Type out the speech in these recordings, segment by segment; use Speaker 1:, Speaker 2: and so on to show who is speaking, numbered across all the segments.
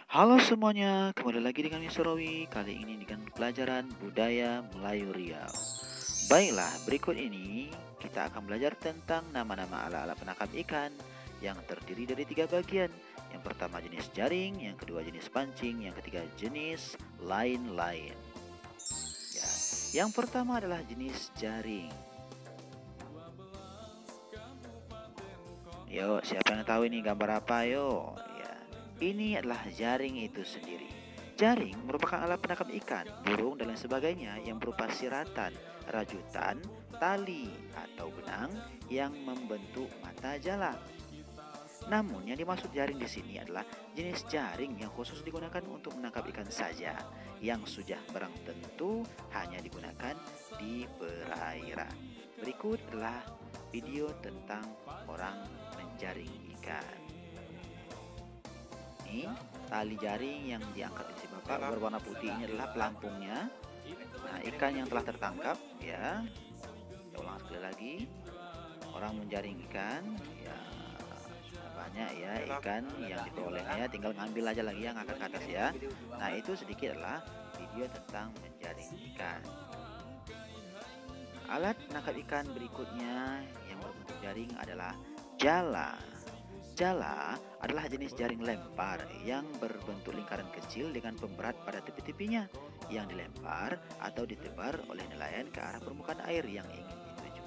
Speaker 1: Halo semuanya, kembali lagi dengan Mister Rowi. Kali ini dengan pelajaran budaya Melayu Riau. Baiklah, berikut ini kita akan belajar tentang nama-nama alat-alat penangkap ikan yang terdiri dari 3 bagian. Yang pertama jenis jaring, yang kedua jenis pancing, yang ketiga jenis lain-lain. Ya, yang pertama adalah jenis jaring. Yuk, siapa yang tahu ini gambar apa? Yuk. Ini adalah jaring itu sendiri. Jaring merupakan alat penangkap ikan, burung, dan lain sebagainya yang berupa siratan, rajutan, tali, atau benang yang membentuk mata jala. Namun yang dimaksud jaring di sini adalah jenis jaring yang khusus digunakan untuk menangkap ikan saja, yang sudah barang tentu hanya digunakan di perairan. Berikut adalah video tentang orang menjaring ikan. Ini tali jaring yang diangkat di Bapak berwarna putih ini adalah pelampungnya. Nah, ikan yang telah tertangkap ya. Kita ulang sekali lagi. Orang menjaring ikan ya, banyak ya ikan yang diperolehnya, tinggal ngambil aja lagi yang angkat ke atas ya. Nah, itu sedikit adalah video tentang menjaring ikan. Alat penangkap ikan berikutnya yang berbentuk jaring adalah jala. Jala adalah jenis jaring lempar yang berbentuk lingkaran kecil dengan pemberat pada tepi-tepinya yang dilempar atau ditebar oleh nelayan ke arah permukaan air yang ingin dituju.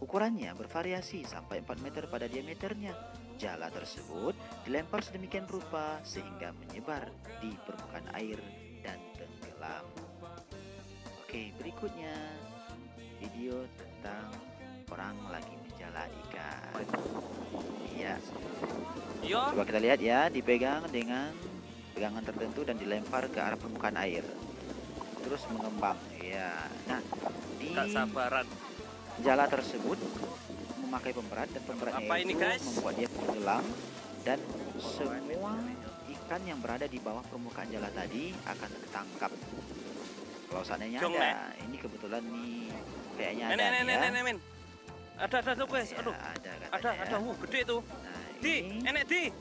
Speaker 1: Ukurannya bervariasi sampai 4 meter pada diameternya. Jala tersebut dilempar sedemikian rupa sehingga menyebar di permukaan air dan tenggelam. Oke, berikutnya video tentang orang lagi menjala ikan. Iya. Coba kita lihat ya, dipegang dengan pegangan tertentu dan dilempar ke arah permukaan air. Terus mengembang. Ya. Nah, di jala tersebut memakai pemberat dan pemberatnya itu membuat dia tenggelam dan semua ikan yang berada di bawah permukaan jala tadi akan tertangkap. Kalau seandainya ada, ini kebetulan nih kayaknya ada nih ya.
Speaker 2: Ada tuh guys, aduh.
Speaker 1: Ada,
Speaker 2: gede tuh.
Speaker 1: Nah,
Speaker 2: di, enek di.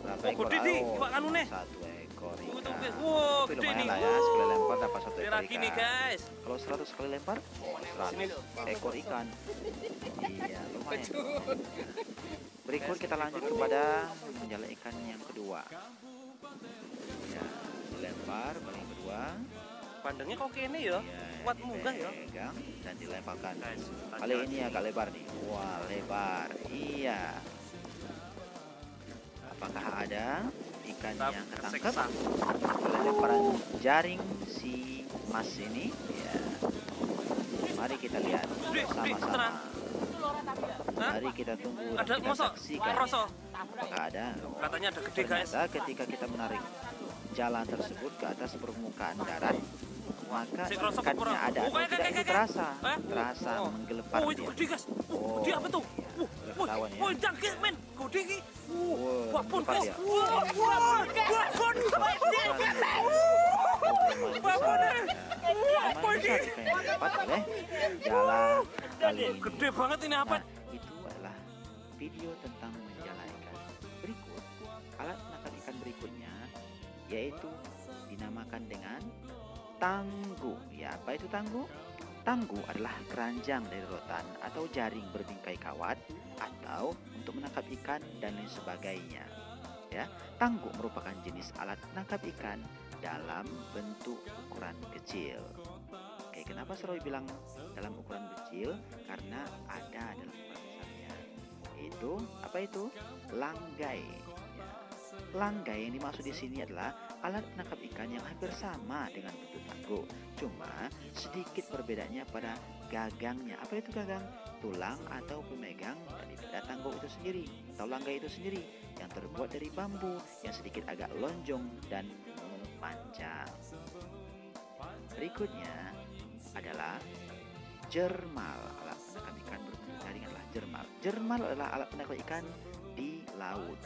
Speaker 1: Berapa ekor?
Speaker 2: Gede di, iwak anu nih.
Speaker 1: 1 ekor ikan.
Speaker 2: Tuh guys, wow,
Speaker 1: Tapi
Speaker 2: gede
Speaker 1: lumayan
Speaker 2: nih.
Speaker 1: lah ya, sekali lempar dapat 1 ekor
Speaker 2: Lagi
Speaker 1: ikan.
Speaker 2: nih guys.
Speaker 1: Kalau 100 kali lempar, 100 ekor ikan. Iya, lumayan. Berikut kita lanjut kepada menjala ikan yang kedua. Ya, dilempar paling kedua.
Speaker 2: Pandangnya kok kene ya? Kuat munggah ya?
Speaker 1: Pegang dan dilemparkan. Kali ini agak lebar nih. Wah, lebar. Iya. Apakah ada ikan yang ketangkap oleh lemparan jaring si Mas ini? Ya. Mari kita lihat sama-sama. Mari kita tunggu dan kita saksikan. Apakah ada?
Speaker 2: Katanya ada gede guys.
Speaker 1: Ternyata ketika kita menarik jalan tersebut ke atas permukaan darat, maka ikannya ada atau tidak itu terasa menggelepar dia.
Speaker 2: Gede guys. Gede apa tuh?
Speaker 1: Ketahuan ya.
Speaker 2: Jangkit men, gede ki.
Speaker 1: Wah, pun guys.
Speaker 2: Gede banget ini apa?
Speaker 1: Itu adalah video tentang menjala ikan. Berikut alat penangkap ikan berikutnya yaitu dinamakan dengan tanggu. Ya, apa itu tanggu? Tanggu adalah keranjang dari rotan atau jaring berbingkai kawat atau untuk menangkap ikan dan lain sebagainya. Ya, tanggu merupakan jenis alat penangkap ikan dalam bentuk ukuran kecil. Oke, kenapa Seroy bilang dalam ukuran kecil? Karena ada dalam ukuran besarnya. Itu apa itu? Langgai. Ya. Langgai yang dimaksud di sini adalah alat penangkap ikan yang hampir sama dengan bentuk tanggu, cuma sedikit perbedaannya pada gagangnya. Apa itu gagang? Tulang atau pemegang daripada tanggu itu sendiri atau langgai itu sendiri yang terbuat dari bambu yang sedikit agak lonjong dan memanjang. Berikutnya adalah jermal. Alat penangkap ikan berbentuk jaring adalah jermal. Jermal adalah alat penangkap ikan di laut.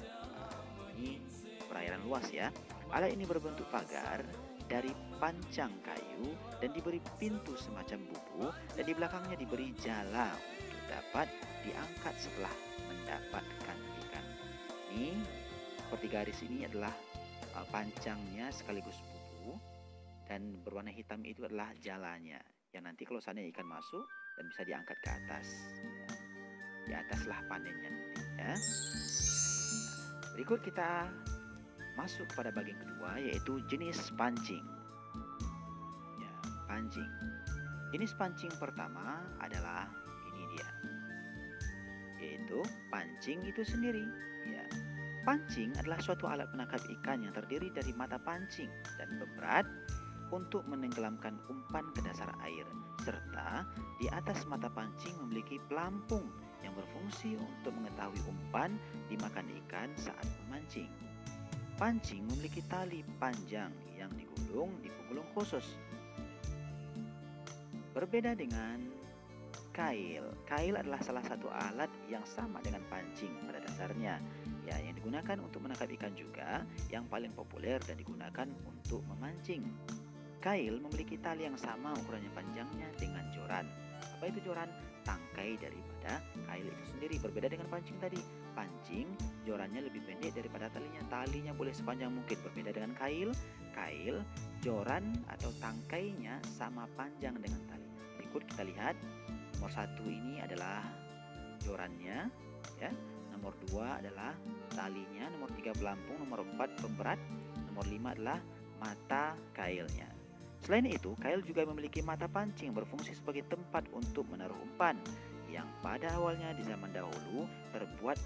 Speaker 1: Ini perairan luas ya. Alat ini berbentuk pagar dari pancang kayu dan diberi pintu semacam bubu dan di belakangnya diberi jala untuk dapat diangkat setelah mendapatkan ikan. Ini seperti garis ini adalah pancangnya sekaligus bubu, dan berwarna hitam itu adalah jalanya. Yang nanti kalau seandainya ikan masuk dan bisa diangkat ke atas, ya. Di ataslah panennya nanti, ya. Berikut kita masuk pada bagian kedua, yaitu jenis pancing. Ya, pancing. Jenis pancing pertama adalah ini dia, yaitu pancing itu sendiri. Ya, pancing adalah suatu alat penangkap ikan yang terdiri dari mata pancing dan beberat untuk menenggelamkan umpan ke dasar air, serta di atas mata pancing memiliki pelampung yang berfungsi untuk mengetahui umpan dimakan ikan saat memancing. Pancing memiliki tali panjang yang digulung di penggulung khusus. Berbeda dengan kail. Kail adalah salah satu alat yang sama dengan pancing pada dasarnya, ya, yang digunakan untuk menangkap ikan juga, yang paling populer dan digunakan untuk memancing. Kail memiliki tali yang sama ukurannya panjangnya dengan joran. Apa itu joran? Tangkai daripada kail itu sendiri. Berbeda dengan pancing tadi. Pancing jorannya lebih pendek daripada talinya. Talinya boleh sepanjang mungkin. Berbeda dengan kail. Kail joran atau tangkainya sama panjang dengan talinya. Berikut kita lihat. Nomor 1 ini adalah jorannya, ya. Nomor 2 adalah talinya. Nomor 3 pelampung. Nomor 4 pemberat. Nomor 5 adalah mata kailnya. Selain itu, kail juga memiliki mata pancing berfungsi sebagai tempat untuk menaruh umpan, yang pada awalnya di zaman dahulu terbuat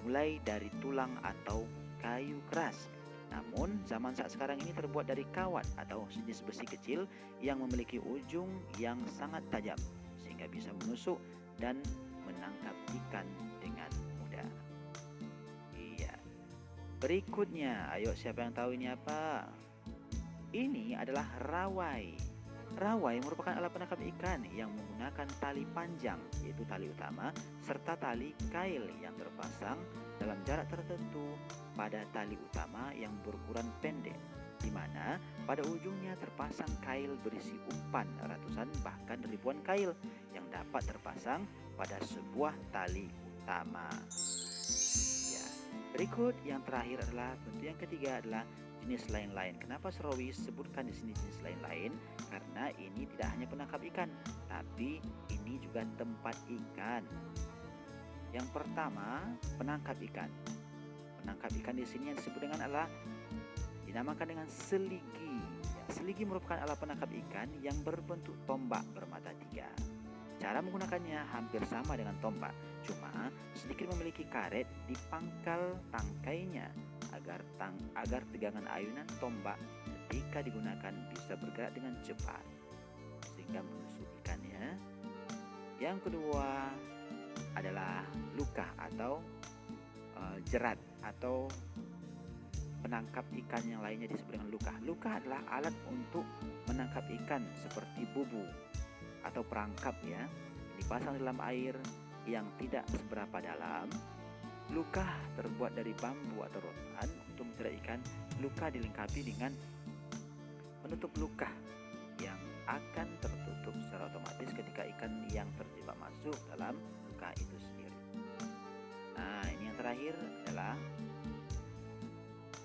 Speaker 1: mulai dari tulang atau kayu keras. Namun, zaman saat sekarang ini terbuat dari kawat atau jenis besi kecil yang memiliki ujung yang sangat tajam, sehingga bisa menusuk dan menangkap ikan dengan mudah. Iya. Berikutnya, ayo siapa yang tahu ini apa? Ini adalah rawai. Rawai merupakan alat penangkap ikan yang menggunakan tali panjang, yaitu tali utama, serta tali kail yang terpasang dalam jarak tertentu pada tali utama yang berukuran pendek, di mana pada ujungnya terpasang kail berisi umpan ratusan bahkan ribuan kail yang dapat terpasang pada sebuah tali utama. Ya, berikut yang terakhir adalah bentuk yang ketiga adalah jenis lain-lain. Kenapa Serawi sebutkan di sini jenis lain-lain? Karena ini tidak hanya penangkap ikan, tapi ini juga tempat ikan. Yang pertama, penangkap ikan. Penangkap ikan di sini yang disebut dengan adalah dinamakan dengan seligi. Ya, seligi merupakan alat penangkap ikan yang berbentuk tombak bermata 3. Cara menggunakannya hampir sama dengan tombak, cuma sedikit memiliki karet di pangkal tangkainya agar tegangan ayunan tombak ketika digunakan bisa bergerak dengan cepat sehingga menusuk ikannya. Yang kedua adalah luka atau jerat atau penangkap ikan yang lainnya disebut dengan luka. Luka adalah alat untuk menangkap ikan seperti bubu atau perangkap, ya, dipasang dalam air yang tidak seberapa dalam. Luka terbuat dari bambu atau rotan untuk menjerat ikan. Luka dilengkapi dengan penutup luka yang akan tertutup secara otomatis ketika ikan yang terjebak masuk dalam luka itu sendiri. Nah, ini yang terakhir adalah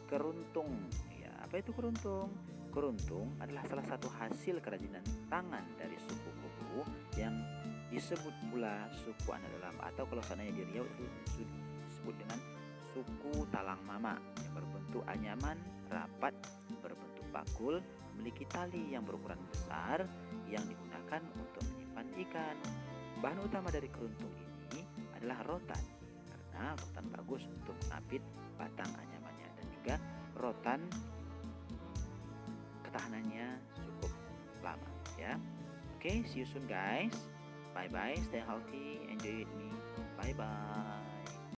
Speaker 1: keruntung. Ya, apa itu keruntung? Keruntung adalah salah satu hasil kerajinan tangan dari suku Kubu yang disebut pula suku Andalam, atau kalau seandainya di Riau itu disebut dengan suku Talang Mama, yang berbentuk anyaman rapat, berbentuk bakul, memiliki tali yang berukuran besar yang digunakan untuk menyimpan ikan. Bahan utama dari keruntung ini adalah rotan, karena rotan bagus untuk mengapit batang anyamannya, dan juga rotan ketahanannya cukup lama, ya. Oke, see you soon guys. Bye bye, stay healthy, enjoy with me. Bye bye.